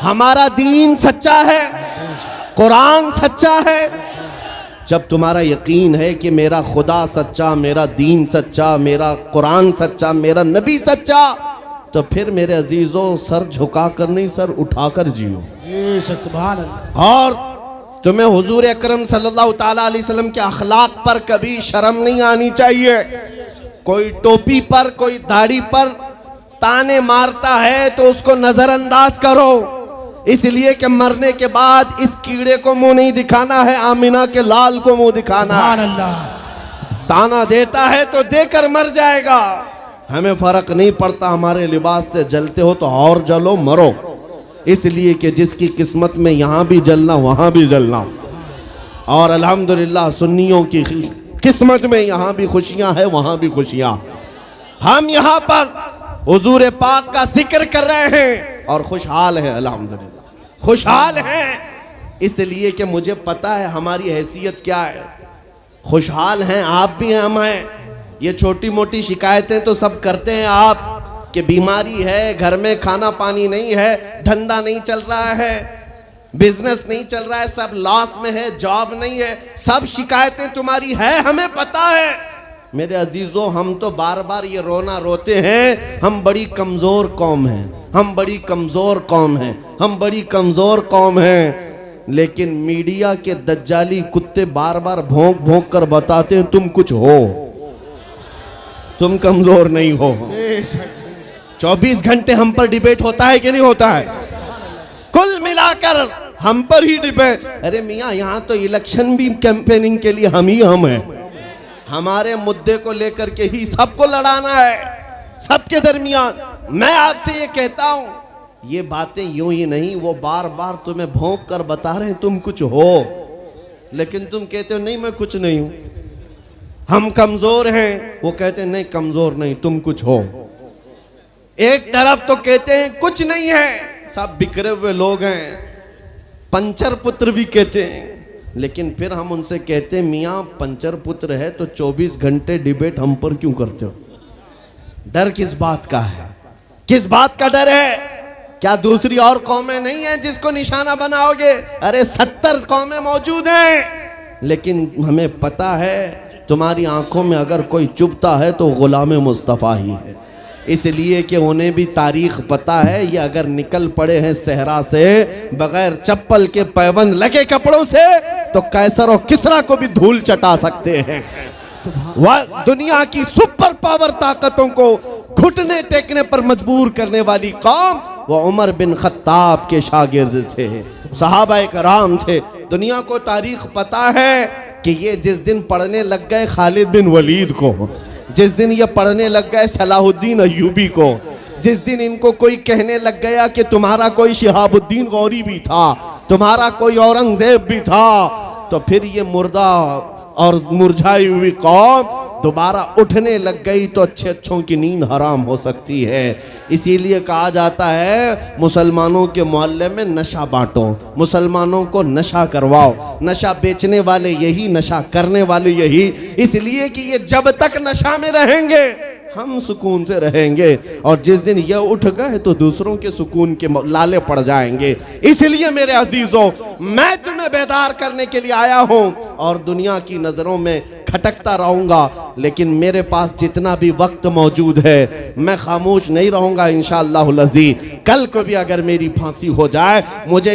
हमारा दीन सच्चा है, कुरान सच्चा है। जब तुम्हारा यकीन है कि मेरा खुदा सच्चा, मेरा दीन सच्चा, मेरा कुरान सच्चा, मेरा नबी सच्चा, तो फिर मेरे अजीजों सर झुकाकर नहीं, सर उठाकर जियो। और तुम्हें हुजूर अकरम सल्लल्लाहु ताला अलैहि वसल्लम के अखलाक पर कभी शर्म नहीं आनी चाहिए। कोई टोपी पर, कोई दाढ़ी पर ताने मारता है तो उसको नजरअंदाज करो, इसलिए कि मरने के बाद इस कीड़े को मुंह नहीं दिखाना है, आमिना के लाल को मुंह दिखाना है। ताना देता है तो देकर मर जाएगा, हमें फर्क नहीं पड़ता। हमारे लिबास से जलते हो तो और जलो, मरो, इसलिए कि जिसकी किस्मत में यहाँ भी जलना वहाँ भी जलना। और अल्हम्दुलिल्लाह सुन्नियों की किस्मत में यहाँ भी खुशियाँ हैं, वहाँ भी खुशियाँ। हम यहाँ पर हुजूर पाक का जिक्र कर रहे हैं और खुशहाल है, अल्हम्दुलिल्लाह खुशहाल हैं, इसलिए कि मुझे पता है हमारी हैसियत क्या है। खुशहाल हैं, आप भी हैं, हम हैं। ये छोटी मोटी शिकायतें तो सब करते हैं आप, कि बीमारी है, घर में खाना पानी नहीं है, धंधा नहीं चल रहा है, बिजनेस नहीं चल रहा है, सब लॉस में है, जॉब नहीं है, सब शिकायतें तुम्हारी है, हमें पता है। मेरे अजीजों, हम तो बार बार ये रोना रोते हैं, हम बड़ी कमजोर कौम हैं, हम बड़ी कमजोर कौम हैं, हम बड़ी कमजोर कौम हैं। लेकिन मीडिया के दज्जाली कुत्ते बार बार भौंक भौंक कर बताते हैं तुम कुछ हो, तुम कमजोर नहीं हो। 24 घंटे हम पर डिबेट होता है कि नहीं होता है? कुल मिलाकर हम पर ही डिबेट। अरे मियाँ, यहाँ तो इलेक्शन भी कैंपेनिंग के लिए हम हैं। हमारे मुद्दे को लेकर के ही सबको लड़ाना है, सबके दरमियान। मैं आपसे ये कहता हूँ, ये बातें यूं ही नहीं, वो बार बार तुम्हें भौंक कर बता रहे हैं तुम कुछ हो, लेकिन तुम कहते हो नहीं मैं कुछ नहीं हूं, हम कमजोर हैं। वो कहते हैं नहीं कमजोर नहीं, तुम कुछ हो। एक तरफ तो कहते हैं कुछ नहीं है, सब बिखरे हुए लोग हैं, पंचर पुत्र भी कहते हैं, लेकिन फिर हम उनसे कहते हैं मियाँ पंचर पुत्र है तो 24 घंटे डिबेट हम पर क्यों करते हो? डर किस बात का है? किस बात का डर है? क्या दूसरी और कौमें नहीं हैं जिसको निशाना बनाओगे? अरे 70 कौमें मौजूद हैं, लेकिन हमें पता है तुम्हारी आंखों में अगर कोई चुभता है तो गुलाम मुस्तफ़ा ही है, इसलिए कि उन्हें भी तारीख पता है। ये अगर निकल पड़े हैं सहरा से बगैर चप्पल के, पैबंद लगे कपड़ों से, तो कैसर और किसरा को भी धूल चटा सकते हैं। वह दुनिया की सुपर पावर ताकतों को घुटने टेकने पर मजबूर करने वाली कौम, वह उमर बिन खत्ताब के शागिर्द थे, सहाबाए कराम थे। दुनिया को तारीख पता है कि ये जिस दिन पढ़ने लग गए खालिद बिन वलीद को, जिस दिन ये पढ़ने लग गए सलाहुद्दीन अय्यूबी को, जिस दिन इनको कोई कहने लग गया कि तुम्हारा कोई शिहाबुद्दीन गौरी भी था, तुम्हारा कोई औरंगजेब भी था, तो फिर ये मुर्दा और मुरझाई हुई कौम दोबारा उठने लग गई तो अच्छे अच्छों की नींद हराम हो सकती है। इसीलिए कहा जाता है मुसलमानों के मोहल्ले में नशा बांटो, मुसलमानों को नशा करवाओ, नशा बेचने वाले यही, नशा करने वाले यही, इसलिए कि ये जब तक नशा में रहेंगे हम सुकून से रहेंगे, और जिस दिन ये उठ गए तो दूसरों के सुकून के लाले पड़ जाएंगे। इसलिए मेरे अजीजों, मैं तुम्हें बेदार करने के लिए आया हूं और दुनिया की नजरों में खटकता रहूंगा, लेकिन मेरे पास जितना भी वक्त मौजूद है मैं खामोश नहीं रहूंगा इंशाअल्लाह अज़ीज़। कल को भी अगर मेरी फांसी हो जाए, मुझे